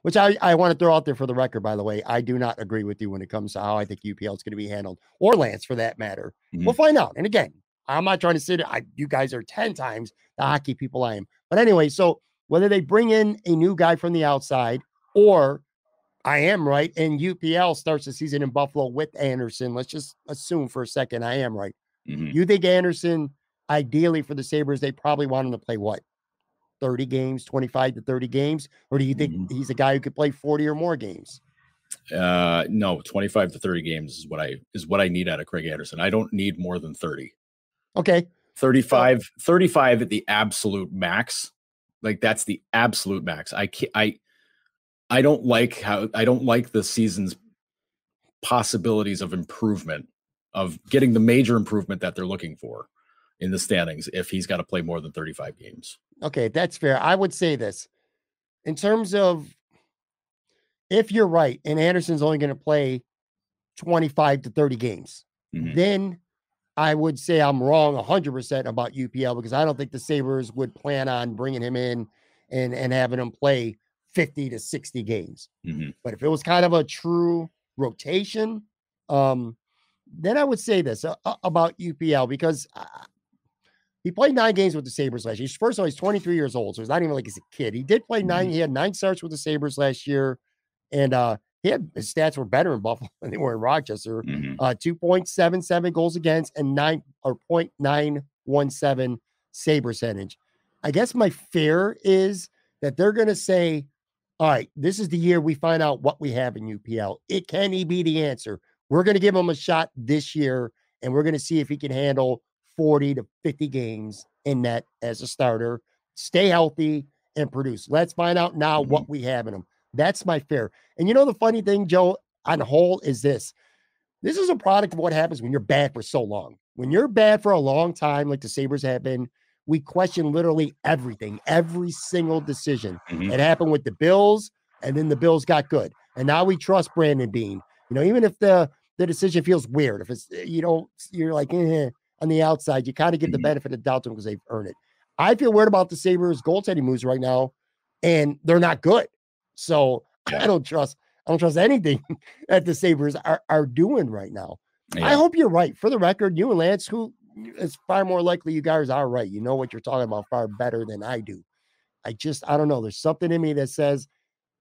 which I want to throw out there for the record, by the way. I do not agree with you when it comes to how I think UPL is going to be handled, or Lance for that matter. We'll find out. And again, I'm not trying to sit. You guys are 10 times the hockey people I am. But anyway, so whether they bring in a new guy from the outside, or I am right, and UPL starts the season in Buffalo with Anderson. Let's just assume for a second I am right. You think Anderson, ideally for the Sabres, they probably want him to play what? 30 games, 25 to 30 games? Or do you think he's a guy who could play 40 or more games? No, 25 to 30 games is what I need out of Craig Anderson. I don't need more than 30. Okay. 35 at the absolute max. Like that's the absolute max. I don't like the season's possibilities of improvement, of getting the major improvement that they're looking for in the standings if he's got to play more than 35 games. Okay, that's fair. I would say this in terms of, if you're right and Anderson's only going to play 25 to 30 games, then I would say I'm wrong 100% about UPL, because I don't think the Sabres would plan on bringing him in and having him play 50 to 60 games. But if it was kind of a true rotation, then I would say this about UPL, because he played 9 games with the Sabres last year. First of all, he's 23 years old, so it's not even like he's a kid. He did play 9. He had 9 starts with the Sabres last year, and his stats were better in Buffalo than they were in Rochester. 2.77 goals against and 0.917 save percentage. I guess my fear is that they're going to say, all right, this is the year we find out what we have in UPL. Can he be the answer? We're going to give him a shot this year, and we're going to see if he can handle 40 to 50 games in net as a starter, stay healthy, and produce. Let's find out now what we have in him. That's my fear. And you know, the funny thing, Joe, on the whole, is this is a product of what happens when you're bad for so long. When you're bad for a long time, like the Sabres have been, we question literally everything, every single decision. It happened with the Bills, and then the Bills got good. And now we trust Brandon Beane. You know, even if the decision feels weird, if it's, you're like, on the outside, you kind of give the benefit of doubt to them because they've earned it. I feel weird about the Sabres goaltending moves right now, and they're not good. So I don't trust anything that the Sabres are doing right now. I hope you're right. For the record, you and Lance, who is far more likely you guys are right. You know what you're talking about far better than I do. I don't know. There's something in me that says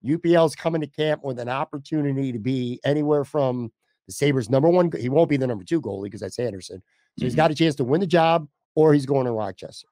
UPL's coming to camp with an opportunity to be anywhere from the Sabres' number 1. He won't be the number 2 goalie because that's Anderson. So he's got a chance to win the job, or he's going to Rochester.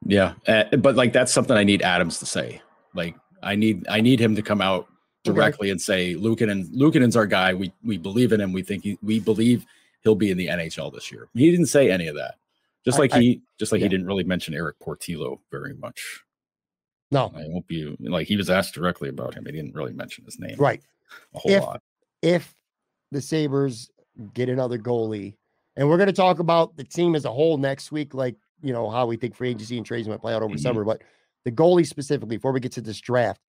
Yeah. But like, that's something I need Adams to say. Like, I need him to come out directly and say, Luukkonen's our guy. We believe in him. We believe he'll be in the NHL this year. He didn't say any of that. He didn't really mention Eric Portillo very much. No, I won't be like, he was asked directly about him. He didn't really mention his name. Right. A whole lot. If the Sabres get another goalie, and we're going to talk about the team as a whole next week, like, you know, how we think free agency and trades might play out over summer, but the goalie specifically, before we get to this draft,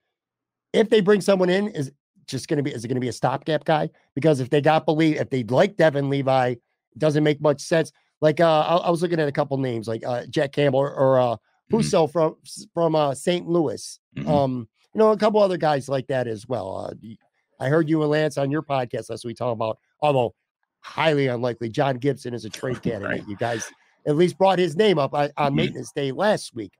if they bring someone in, is it going to be a stopgap guy? Because if they like Devin Levi, it doesn't make much sense. Like, I was looking at a couple names, like Jack Campbell or Husso from St. Louis. You know, a couple other guys like that as well. I heard you and Lance on your podcast last week talking about, although highly unlikely, John Gibson is a trade candidate. Right. You guys at least brought his name up on maintenance day last week.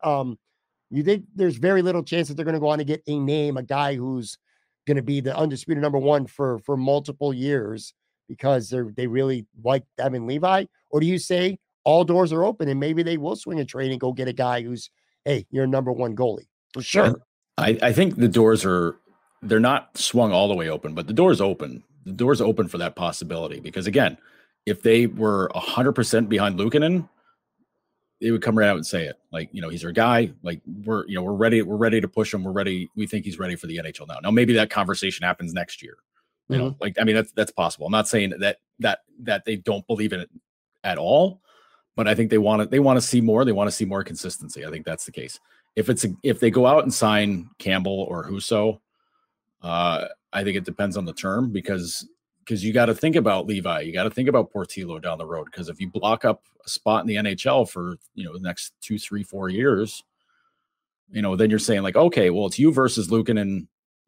You think there's very little chance that they're going to go on to get a guy who's going to be the undisputed number 1 for multiple years because they really like Devin Levi? Or do you say all doors are open and maybe they will swing a trade and go get a guy who's, hey, you're number 1 goalie for sure? I think the doors they're not swung all the way open, but the door's open. The door's open for that possibility, because again, if they were 100% behind Luukkonen, they would come right out and say it. Like, you know, he's our guy. Like, we're ready to push him. We think he's ready for the NHL now. Now, maybe that conversation happens next year. You know, like, I mean, that's possible. I'm not saying that they don't believe in it at all, but I think they want to see more. They want to see more consistency. I think that's the case. If they go out and sign Campbell or Husso, I think it depends on the term, because you got to think about Levi, you got to think about Portillo down the road. Because if you block up a spot in the NHL for, you know, the next 2, 3, 4 years, you know, then you're saying like, okay, well, it's you versus Luukkonen,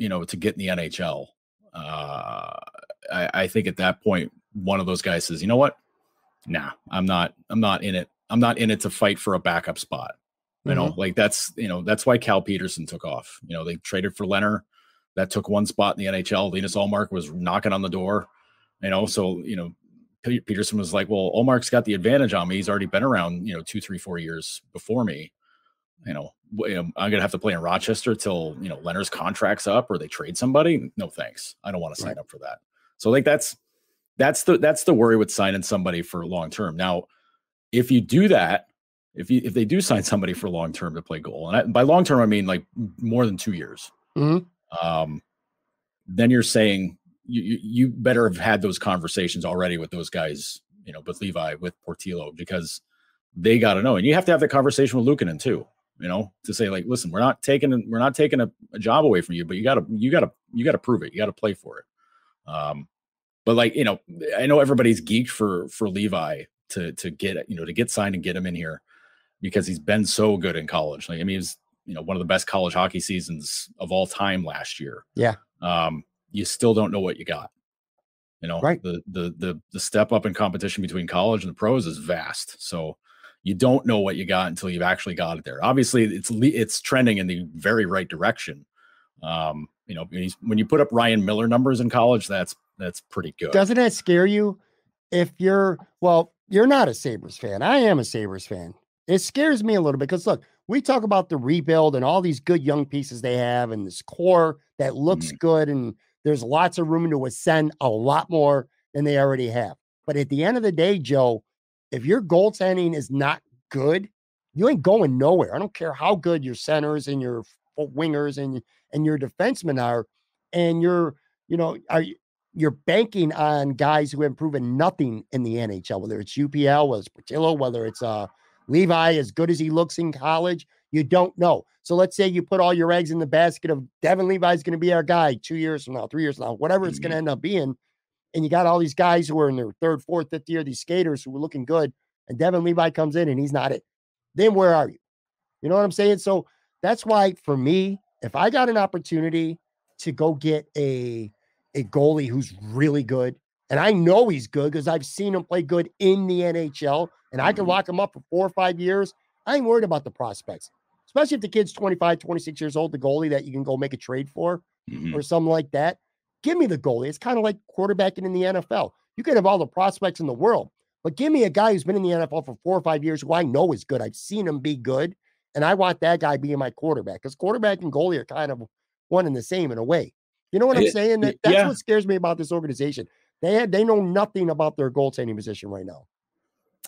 to get in the NHL, I think at that point, one of those guys says, you know what? Nah, I'm not in it. I'm not in it to fight for a backup spot. Like that's why Cal Peterson took off. They traded for Leonard. That took one spot in the NHL. Linus Ullmark was knocking on the door. So Peterson was like, well, Ullmark's got the advantage on me. He's already been around, 2, 3, 4 years before me. I'm gonna have to play in Rochester till Leonard's contract's up or they trade somebody. No thanks. I don't want to sign up for that. So like that's the worry with signing somebody for long term. Now, if you do that, if they do sign somebody for long term to play goal, and by long term I mean like more than 2 years, then you're saying you better have had those conversations already with those guys, with Levi, with Portillo, because they got to know, and you have to have the conversation with Luukkonen too, to say like, listen, we're not taking a job away from you, but you got to prove it. You got to play for it. But like, I know everybody's geeked for Levi to get signed and get him in here because he's been so good in college. Like, I mean, he's one of the best college hockey seasons of all time last year. Yeah. You still don't know what you got. Right. The step up in competition between college and the pros is vast. So you don't know what you got until you've actually got it there. Obviously, it's trending in the very right direction. When you put up Ryan Miller numbers in college, that's pretty good. Doesn't that scare you? If you're not a Sabres fan. I am a Sabres fan. It scares me a little bit because look, we talk about the rebuild and all these good young pieces they have and this core that looks good. And there's lots of room to ascend a lot more than they already have. But at the end of the day, Joe, if your goaltending is not good, you ain't going nowhere. I don't care how good your centers and your wingers and your defensemen are. And you're banking on guys who have proven nothing in the NHL, whether it's UPL, whether it's Portillo, whether it's Levi, as good as he looks in college, you don't know. So let's say you put all your eggs in the basket of Devin Levi's going to be our guy 2 years from now, 3 years from now, whatever it's going to end up being. And you got all these guys who are in their third, fourth, fifth year, these skaters who were looking good, and Devin Levi comes in and he's not it. Then where are you? You know what I'm saying? So that's why for me, if I got an opportunity to go get a goalie who's really good, and I know he's good because I've seen him play good in the NHL, and I can lock him up for 4 or 5 years, I ain't worried about the prospects, especially if the kid's 25, 26 years old, the goalie that you can go make a trade for or something like that. Give me the goalie. It's kind of like quarterbacking in the NFL. You can have all the prospects in the world, but give me a guy who's been in the NFL for 4 or 5 years who I know is good. I've seen him be good, and I want that guy being my quarterback because quarterback and goalie are kind of one and the same in a way. You know what I'm saying? That's what scares me about this organization. They know nothing about their goaltending position right now.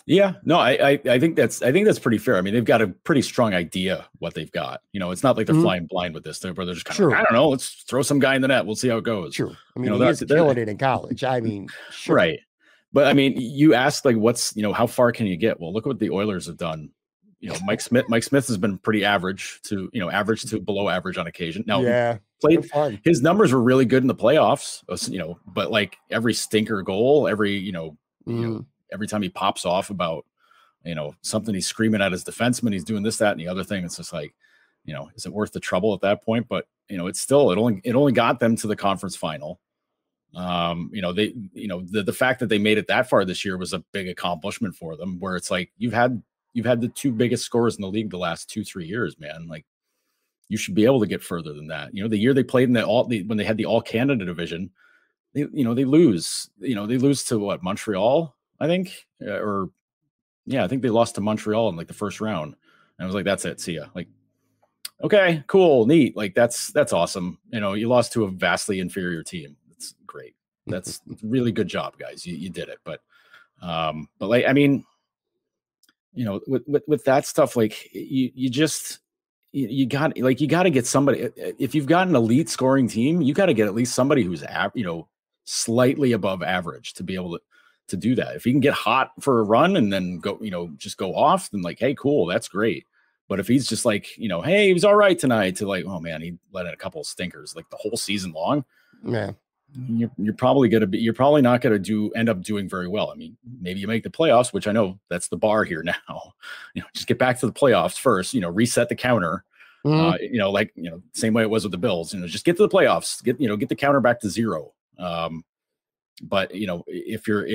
Yeah, no, I think that's pretty fair. I mean, they've got a pretty strong idea what they've got. It's not like they're flying blind with this. They're just kind of, I don't know, let's throw some guy in the net. We'll see how it goes. Sure. I mean, he's killing it in college. I mean, sure. Right. But I mean, you asked like, what's, how far can you get? Well, look what the Oilers have done. Mike Smith has been pretty average to below average on occasion. Now, his numbers were really good in the playoffs, but like every stinker goal, every time he pops off about, something he's screaming at his defenseman, he's doing this, that, and the other thing. It's just like, is it worth the trouble at that point? But, it's still, it only got them to the conference final. The fact that they made it that far this year was a big accomplishment for them, where it's like, you've had the 2 biggest scorers in the league the last 2-3 years, man. Like, you should be able to get further than that. The year they played in when they had the all Canada division, they lose to what, Montreal, I think, I think they lost to Montreal in like the first round. And I was like, that's it. See ya. Like, okay, cool, neat. Like that's awesome. You lost to a vastly inferior team. That's great. That's really good job, guys. You did it. But like, I mean, with that stuff, like you got to get somebody. If you've got an elite scoring team, you got to get at least somebody who's slightly above average to be able to do that. If he can get hot for a run and then go, just go off, then like, hey, cool, that's great. But if he's just like, hey, he was all right tonight, to like, oh man, he let in a couple of stinkers like the whole season long. Yeah. You're probably not going to end up doing very well. I mean, maybe you make the playoffs, which I know that's the bar here now. Just get back to the playoffs first, reset the counter, Same way it was with the Bills. Just get to the playoffs, get the counter back to 0. But if you're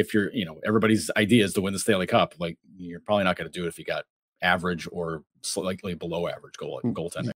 everybody's idea is to win the Stanley Cup, like, you're probably not going to do it if you got average or slightly below average goaltending.